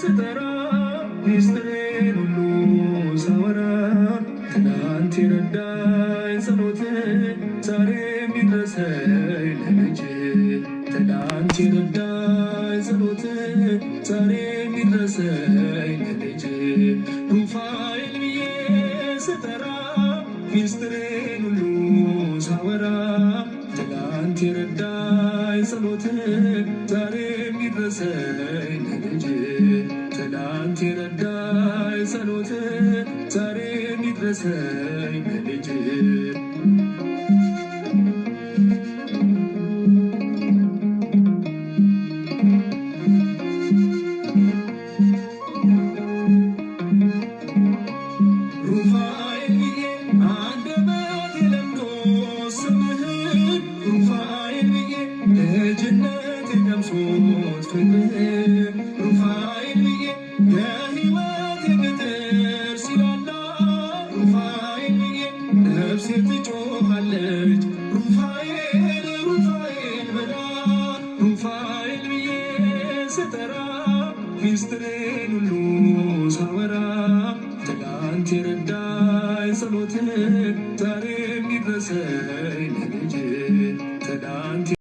ስጠራ ሚስጥሬን ሁሉ ሳወራ ትናንት የረዳኝ ጸሎት ዛሬም ይድረሰኝ ለልጅ ትናንት የረዳኝ ጸሎት ዛሬም ይድረሰኝ ለልጅ ሩፋኤል ብዬ ስጠራ ሚስጥሬን ሁሉ ሳወራ ትናንት የረዳኝ ጸሎት ዛሬም ይድረሰኝ ለልጅ ትናንት የረዳኝ ጸሎት ዛሬም ይድረሰኝ ለልጅ ሩፋኤል ብዬ አንደበቴ ለምዶ ስምህን ሩፋኤል ብዬ ልጅነቴ ቀምሶት ፍቅርህን ሩፋኤል ብዬ የሕይወቴ ቅጥር ሲላላ ሩፋኤል ብዬ ነፍሴ ትጮኻለች ሩፋኤል ሩፋኤል ብላ ሩፋኤል ብዬ ስጠራ ሚስጥሬን ሁሉ ሳወራ ትናንት የረዳኝ ጸሎት ዛሬም ይድረሰኝ ለልጅ ትናንት